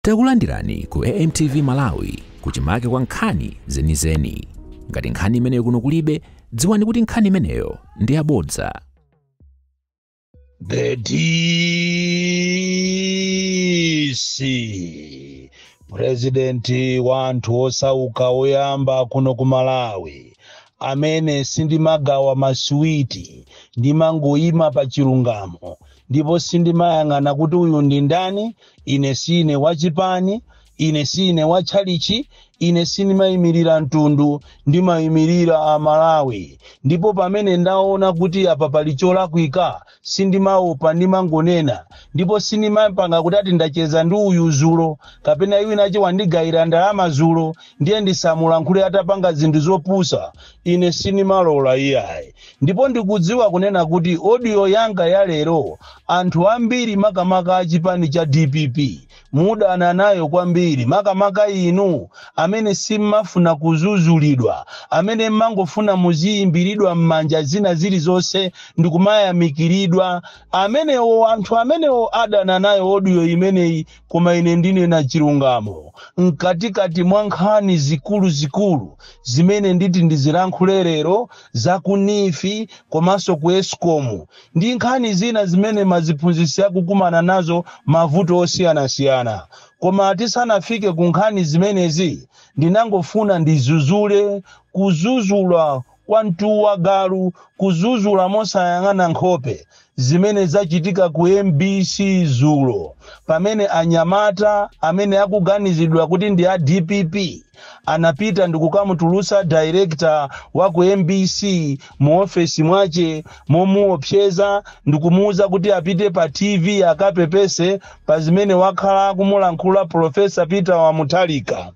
Takulandirani ku AMTV Malawi kuchimake kwa nkhani zenizeni. Ngati nkhani imeneyo kuno kulibe, dziwani kuti nkhani imeneyo ndi yabodza. The DC Presidenti wa anthu osauka oyamba kuno ku Malawi, amene sindimagawa masuwiti, ndimangoyima pa chilungamo, ndipo sindimayang'ana kuti uyu ndi ndani. Ine sine wachipani, ine sine wachalichi, ine sindimayimirira mtundu, ndimayimirira Amalawi. Ndipo pamene ndaona kuti apa pali cholakwika, sindimaopa, ndimangonena. Ndipo sindimapanga kuti ati ndacheza ndi uyu zulo, kapena iwe nacho wandigayira ndalama zulo, ndiye ndisamulankhule atapanga zinthu zopusa. Ine sindimalola iyayi. Ndipo ndikudziwa kunena kuti audio yanga ya lero, anthu ambiri makamaka achipani cha DPP mudana nayo kwambiri, makamaka inu amene simmafuna kuzuzulidwa, amene mangofuna muziyimbiridwa m'manja zina zilizonse ndikumayamikiridwa, amenewo anthu amenewo adana nayo audio imeneyi. Koma ine ndine na chilungamo mkatikati mwa nkhani zikulu zimene nditi ndizilankhule lero za kunifi komanso ku Eskom, ndi nkhani zina zimene maziphunzitsi akukumana nazo mavuto osiyanasiyana. Koma tisanafike ku nkhani zimenezi, ndinangofuna ndizuzule kuzuzula kwa mtuwa galu, kuzuzula mosayang'ana nkhope zimene zachitika ku MBC zulo, pamene anyamata amene akuganizidwa kuti ndi a DPP anapita ndikukamutulusa director wa ku MBC mu office mwache, momuopseza ndikumuuza kuti apite pa TV akapepese pa zimene wakhala kumulankhula Professor Peter wa Mutharika.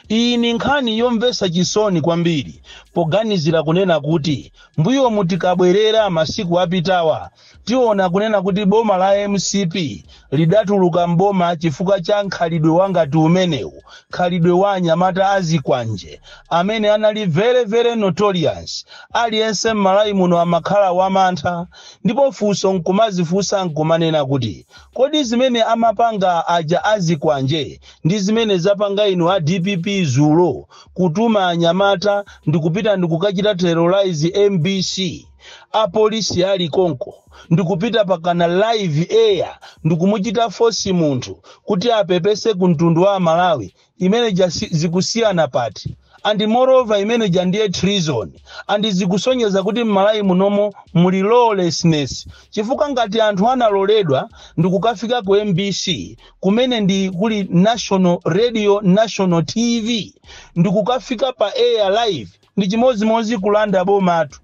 Iyi ni nkhani yomvesa chisoni kwambiri, poganizira kunena kuti mbuyo mutikabwerera masiku apitawa, tiona kunena kuti boma la MCP lidatuluka mboma chifukwa cha nkhalidwe wangati umenewu, khalidwe wa anyamata azikwanje, amene anali very notorious. Aliyense m'Malawi muno amakhala wamantha, ndipo funso nkumazifunsa nkumanena kuti kodi zimene amapanga aja azikwanje ndi zimene zapanga inu a DPP zulo, kutuma anyamata ndikupita ndikukachita terrorize MBC, apolisi ali konko ndikupita pakana live air ndikumuchita force munthu kuti apepese ku mtundu wa Malawi, imene zikusiyana pati. And moreover imene ndiye treason, and zikusonyeza kuti m'Malawi munomo muli lawlessness, chifukwa ngati anthu analoledwa ndikukafika ku MBC kumene ndi kuli national radio, national TV, ndikukafika pa air live, ndi chimozimozi kulanda bomatu.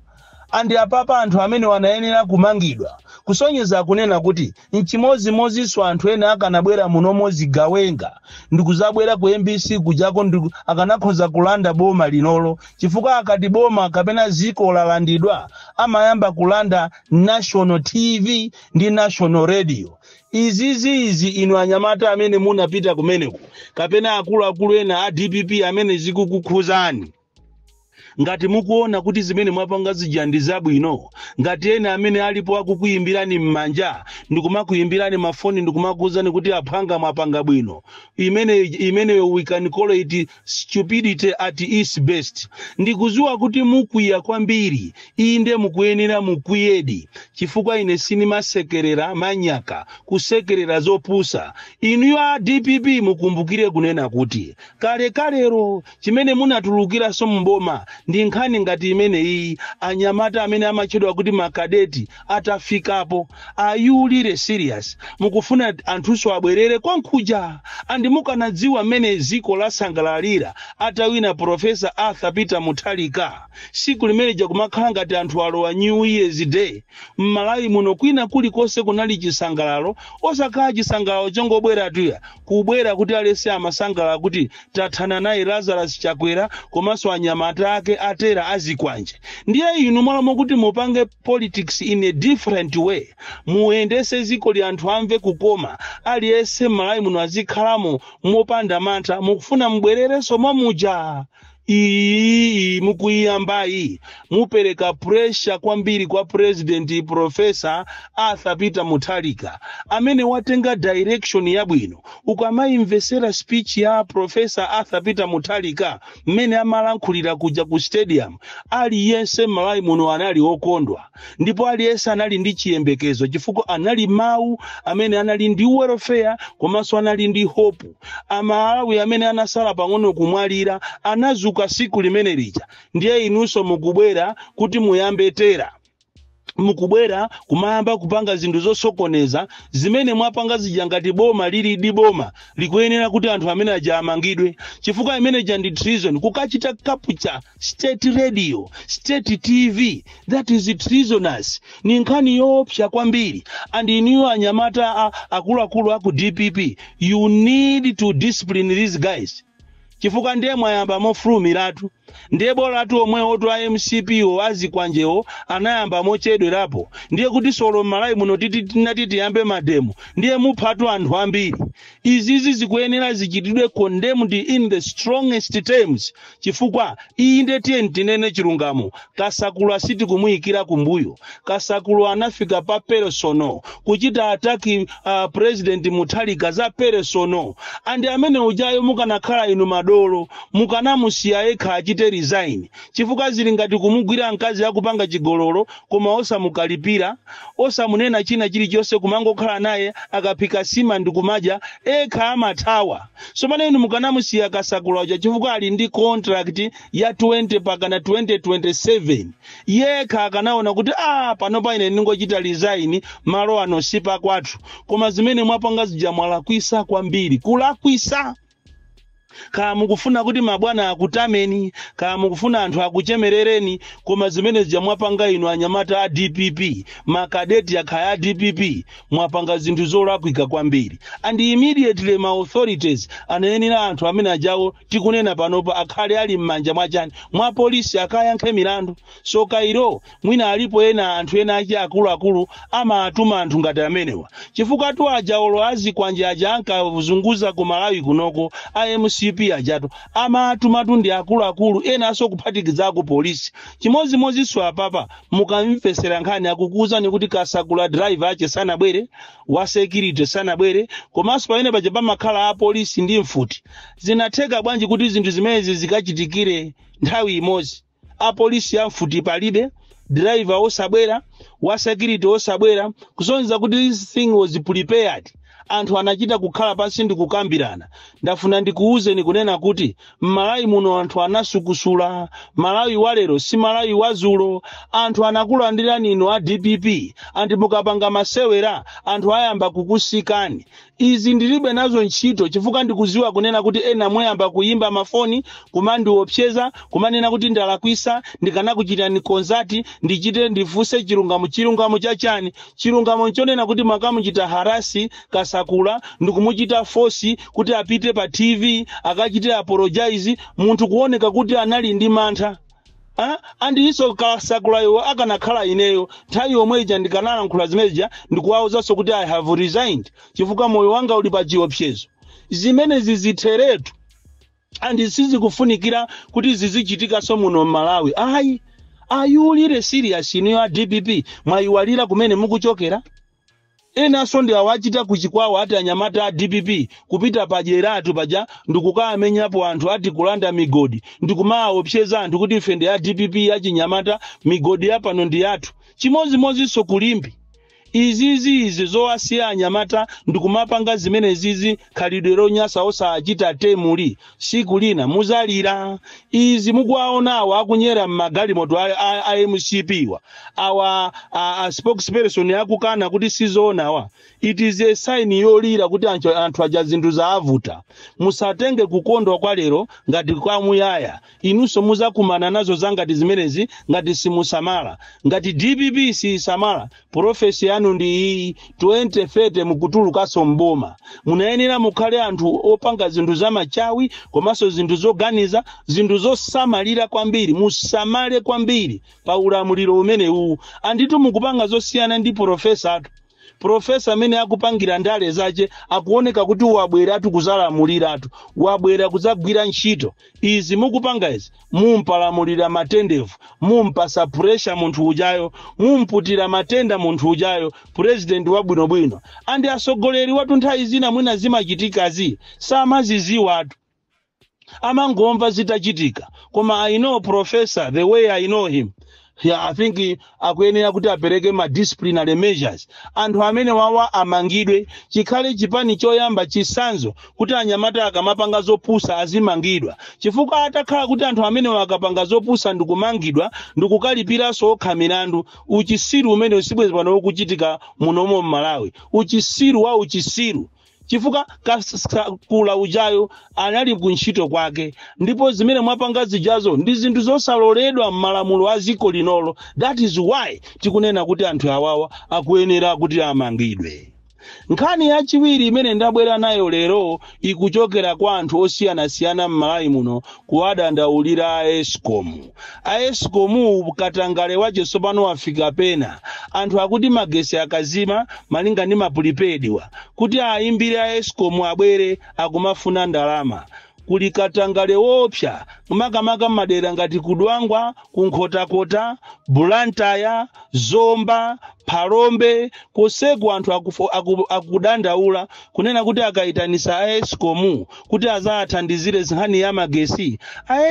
Andi apapa anthu amene wanayenera kumangidwa, kusonyeza kunena kuti nchimozimozi anthu ena akanabwera munomo zigawenga ndikuzabwera ku MBC kujako akanakhoza kulanda boma linolo, chifukwa akati boma kapena ziko lalandidwa amayamba kulanda national TV ndi national radio. Izi inu anyamata amene munapita kumeneku, kapena akulu ena a DPP amene zikukukhuzani, ngati mukuona kuti zimene mwapanga zijandi zabwino, ngati ena amene alipo akukuyimbirani m'manja ndikumakuyimbirani mafoni ndikumakuuzani kuti aphanga mwapanga bwino, imene we can call it stupidity at its best. Ndikuziwa kuti mukwiya kwambiri, inde mukuyenera mukuyedi, chifukwa ine sinimasekerera manyaka kusekerera zopusa. Inu ya DPP mukumbukire kunena kuti kalero chimene munatulukira so mboma ndi nkhani ngati imene iyi, anyamata amene amachedwa kuti makadeti atafikapo. Are you really serious? Mukufuna anthuso abwerere kwa nkhuja, andi mukanadziwa mene ziko lasangalalira atawina Professor Arthur Peter Mutharika, siku limene jakumakhala ngati anthu alowa New Year's Day. M'Malawi muno kwina kulikonse kunali chisangalalo, osakhala chisangalalo chongobwera tuya kubwera kuti alese amasangalala kuti tathana naye Lazarus Chakwera komanso anyamata ake atera azikwanje. Ndiye inu mwalamo kuti mupange politics in a different way, muendese ziko li anthu amve kukoma, aliyese Malawi muno azikhalamo mopanda mantha, mukufuna mbwerereso mwamuja. mukuyambayi mupereka pressure kwambiri kwa president Professor Arthur Peter Mutharika amene watenga direction yabwino. Ukamaimvesera speech ya Professor Arthur Peter Mutharika mmene amalankhulira kuja ku stadium, aliyense Malawi muno anali okondwa, ndipo aliyense anali ndi chiyembekezo chifukwa anali mawu amene anali ndi welfare komanso anali ndi hope. Amalawi amene anasala pang'ono kumwalira anazuka siku limene lija. Ndiye inunso mukubwera kuti muyambe tera, mukubwera kumayamba kupanga zinthu zosokoneza zimene mwapanga zija ngati boma lili di boma likuyenera kuti anthu amene aja amangidwe. Chifukwa imene ja ndi treason, kukachita capture state radio, state TV, that is treasonous. Ni nkhani yoopsa kwambiri. And iniyo anyamata akuluakulu aku DPP, you need to discipline these guys. Chifukwa ndiye mwayamba mofulumiratu, ndiye bolatu omwe otu MCPO azikwanjewo anayamba mochedwerapo. Ndiye kuti solo Malawi muno tinati yambe mademo, ndiye muphatu anthu ambiri. Izizi zikuyenera zichitidwe condemned in the strongest terms. Chifukwa iyi ndiye tinene chilungamo. Kasakulu asiti kumuyikira kumbuyo. Kasakulu anafika pa personal kuchita ataki President Mutharika za personal. Andi amene ujayo mukanakhala inu madolo, mukanamusiya yekha achite resign. Chifukwa zili ngati kumugwira mkazi akupanga chigololo koma osamukalipira, osamunena china chilichonse kumangokhala naye akaphika sima ndi kumadya ekha amathawa. So pano inu mukanamusiya Kasakulu uja chifukwa ali ndi contract ya 20 pakana 2027. Yekha akanaona kuti pano paine ningochita resign malo ano sipa kwathu. Koma zimene mwapanga zija mwalakwisa kwambiri, kulakwisa. Kama mukufuna kuti mabwana akutameni, kama mukufuna anthu akuchemerereni, koma zimene zija mwapanga inu anyamata a DPP, makadeti akhaya DPP, mwapanga zinthu zolakwika kwambiri. And immediately ma authorities anayenera anthu amene ajawo tikunena panopa akhale ali m'manja mwachani mwa polisi akayankhe milandu. So kairo mwina alipo ena anthu ena achi akuluakulu amatuma anthu ngati amenewa. Chifukwa tu ajaolo azikwanje aja ankazunguza ku Malawi kunoko MCP ajatu amatumatu ndi akuluakulu ena aso kuphatikizako polisi. Chimodzimodzi swa papa mukamvesera nkhani akukuuzani kuti Kasakula driver ache sanabwere, wa security sanabwere, komanso pamene paja pamakhala a polisi ndi mfuti. Zinatheka bwanji kuti zinthu zimenezi zikachitikire nthawi imodzi? A polisi ya mfuti palibe, driver osabwera, wa security osabwera, kusonyeza kuti this thing was prepared. Anthu anachita kukhala pansi ndi kukambirana. Ndafuna ndikuuze ni kunena kuti Malawi muno anthu anasukusula. Malawi walero si Malawi wazulo. Anthu anakulandira nino a DPP. Anti mukapanga masewera anthu ayamba kukusikani. Izi ndilibe nazo ntchito chifukwa ndikuziwa kunena kuti ena mwayamba kuyimba mafoni kumandi opseza kumanena kuti ndalakwisa ndikanakuchita ni konzati ndichite ndifuse chilungamo chachani. Chilungamo nchonena kuti makamuchita harasi Kasakula ndikumuchita force kuti apite pa TV akachite apologize munthu kuoneka kuti anali ndi mantha. Andi iso Kasakula yo akanakhala ineyo nthawi yomwe ija ndikanalankhula zimeneja ndikuwauzaso kuti I have resigned chifukwa moyo wanga uli pa chiopsezo. Zimene ziziteretu andi sizikufunikira kuti zizichitika so muno Malawi. Are you really serious inu ya DPP? Mwayiwalira kumene mukuchokera? Ena so ndi awachita kuchikwawa ati anyamata a DPP kupita pajeratu paja ndikukaamenyapo anthu ati kulanda migodi ndikumaopseza anthu kuti ife ndi a DPP ya chinyamata migodi ya pano ndi yathu. Chimodzimodzi so kulimbi. Izi zowasiya anyamata ndikumapanga zimene zizi khalidwero nyasa osachita temuli siku lina muzalira. Izi mukwaonawo akunyera mmagalimoto a MCP wa awa spokesperson yakukana kuti sizoonawa. It is a sign yolira kuti anthu aja zinthu zaavuta. Musatenge kukondwa kwa lero ngati kwa muyaya. Inunso muzakumana nazo zangati zimenezi ngati simusamala. Ngati DPP si samala profesi yanu ndi 2030 mukutulukaso mboma. Munayenera mukhale anthu opanga zinthu za machawi komanso zinthu zoganiza, zinthu zosamalira kwambiri, musamale kwambiri pa ulamuliro umene uwu. Anditu mukupanga zosiyana ndi profesa atu. profesa amene akupangira ndale zache akuoneka kuti wabwera atu kuzalamulira atu, wabwera kuzagwira ntchito. Izi mukupanga izi mumpalamulira matendevu, mumpasa pressure munthu ujayo, mumputira matenda munthu ujayo, president wabwinobwino. Andi asogoleri watu nthawi zina mwina zimachitikazi samaziziwa atu, amangomva zitachitika. Koma I know professor the way I know him. Yeah, I think akuyenera kuti apereke ma disciplinary measures. Anthu amene wawa amangidwe, chikhale chipani choyamba chisanzo kuti anyamata akamapanga zopusa azimangidwa. Chifukwa atakhala kuti anthu amene wakapanga zopusa ndikumangidwa, ndikukalipiranso okha milandu, uchisiru umene usibwezi pano ukuchitika munomo m'Malawi. Uchisiru wa uchisiru. Chifukwa kula ujayo anali kuntchito kwake, ndipo zimene mwapanga zijazo ndi zinthu zosaloledwa m'malamulo a dziko linolo. That is why tikunena kuti anthu awawa akuyenera kuti amangidwe. Nkhani yachiwiri imene ndabwera nayo lero ikuchokera kwa anthu osiyanasiyana m'Malawi muno kuwadandaulira Eskom. Eskom katangale wache sopano wafika pena. Anthu akuti magesi akazima malinga ndi mapulipediwa kuti ayimbire Eskom abwere akumafuna ndalama. Kuli katangale wopsa makamaka madera ngati Kudwangwa, Kunkhota-kota, Blantyre, Zomba, Phalombe, koseko anthu akudandaula kunena kuti akaitanisa Eskom kuti azathandizire nkhani ya magesi.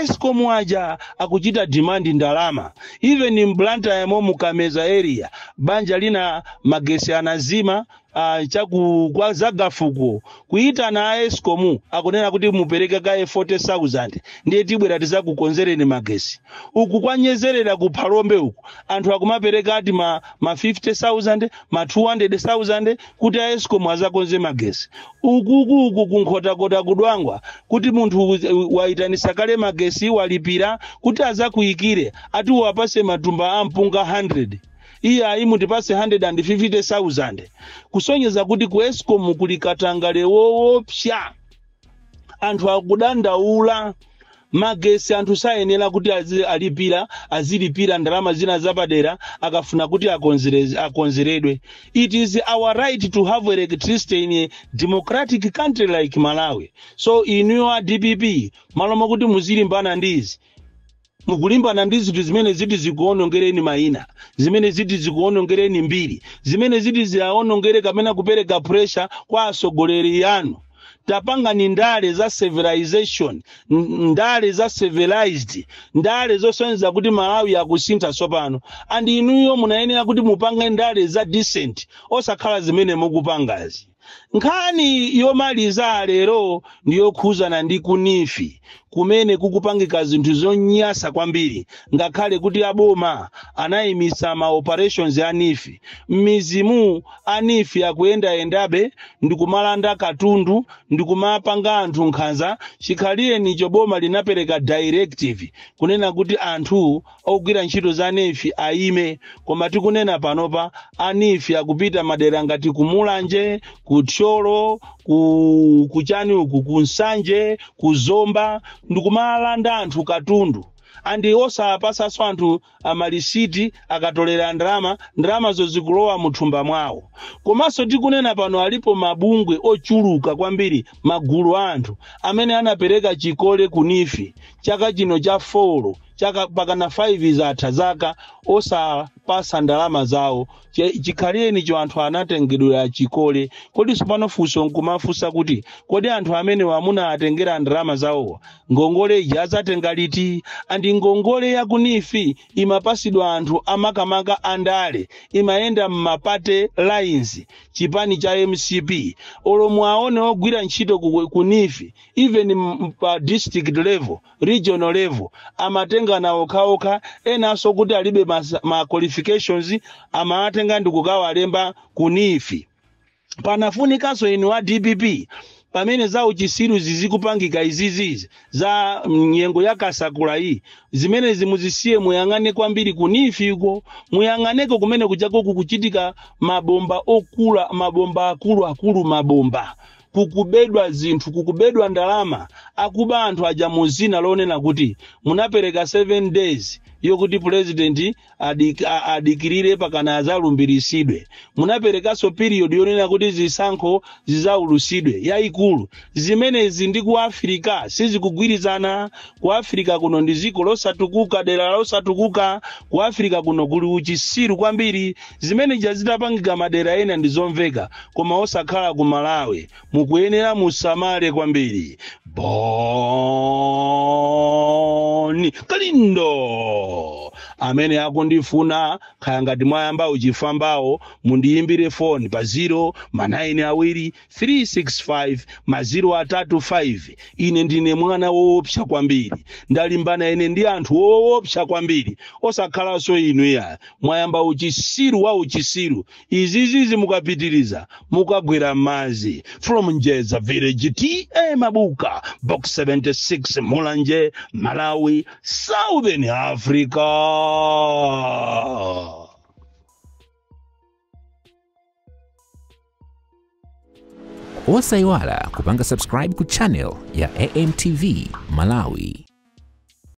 Eskom aja akuchita demand ndalama. Even in Blantyre mu Kameza area banja lina magesi anazima kwa Zagafuko kuita na Eskom akunena kuti mupereke kaye 40,000 ndiye tibwera tizakukonzereni magesi. Uku kwanyezerera ku Phalombe uku anthu akumapereka ati ma 50,000 ma 200,000 kuti Eskom azakonze magesi. Uku Kunkhota-kota Kudwangwa kuti munthu waitanisa kale magesi walipira kuti azakuyikire ati wapase matumba ampunga 100. Iya imutipase 150,000. Kusonyeza kuti ku Eskom kuli katangale wopsa. Anthu akudandaula magesi anthu sayenera kuti azilipira ndalama zina zapadera akafuna kuti akonzeredwe. It is our right to have electricity in a democratic country like Malawi. So in your DPP maloma kuti muzilimbana ndizi. Mukulimbana ndi zinthu zimene ziti zikuonongereni mayina, zimene ziti zikuonongereni mbiri, zimene ziti ziaonongere kamena kupereka pressure kwa asogoleri yanu. Tapanga ni ndale za civilization, ndale za civilized, ndale zosonyeza kuti Malawi yakusintha sopano. And inuyo munayenera kuti mupange ndale za decent, osakhala zimene mukupangazi. Nkhani yomaliza lero ndiyokhuzana ndi kunifi kumene kukupangika zinthu zonyasa kwambiri ngakhale kuti aboma anayimisa ma operations ya nifi. Mizimu anifi akuyendabe ndikumalanda katundu ndikumapanga anthu nkhanza. Chikhalire nicho boma linapereka directive kunena kuti anthu ogwira ntchito za nifi ayime. Koma tikunena panopa anifi akupita madera ngati Kumulanje, Kutcholo, kuchani uku Kunsanje, Kuzomba ndikumalanda anthu katundu. Andi osapasa anthu amalisiti akatolera ndalama zozikulowa muthumba mwawo. Komanso tikunena pano alipo mabungwe ochuluka kwambiri magulu anthu amene anapereka chikole kunifi chaka chino cha 4 chaka pakana 5 zatha zaka osapasa ndalama zawo. Chikhalire nicho anthu anatengedwera chikole. Kodi sipano funso nkumafunsa kuti kodi anthu amene wamuna atengera ndalama zawo ngongole yazatenga liti? Andi ngongole ya kunifi imapasidwa anthu amakamaka andale, imayenda mmapate lines chipani cha MCP. Olomu aone ogwira ntchito kunifi even pa district level, regional level amatenga na okaoka enaso kuti alibe ma qualifications amatenga ndikukawalemba kunifi. Panafunikanso inu wa DPP pamene za uchisiru zizikupangika izizi za nyengo ya kasakula hii zimene zimuzisiye muyangane kwambiri kunifiko, muyanganeko kumene kuchako kukuchitika mabomba okula, mabomba akulu mabomba kukubedwa zinthu, kukubedwa ndalama akuba anthu aja muzina lonena kuti munapereka 7 days yokuti president adikirire pakana azalumbiritsidwe. Munaperekaso period yonena kuti zisankho zizaulusidwe yayikulu. Zimenezi ndi ku Africa sizikugwirizana. Ku Africa kuno ndi dziko losatukuka, dera losatukuka. Ku Africa kuno kuli uchisiru kwambiri. Zimene zitapangika madera ena ndi zomveka, koma osakhala ku Malawi mukuyenera musamale kwambiri. Boni Kalindo amene akundifuna khaya ngati mwayamba uchifambawo mundiyimbire phone pa 0-9 ine ndine mwana woopsa kwambiri, ndalimbana ine ndi anthu woopsa kwambiri, osakhalanso inu ya mwayamba uchisiru wa uchisiru. Izizi mukapitiriza mukagwera mazi. From Njeza Village TA Mabuka Box 76 Mulanje, Malawi, Southern Africa. Osaiwala kupanga subscribe ku channel ya AMTV Malawi.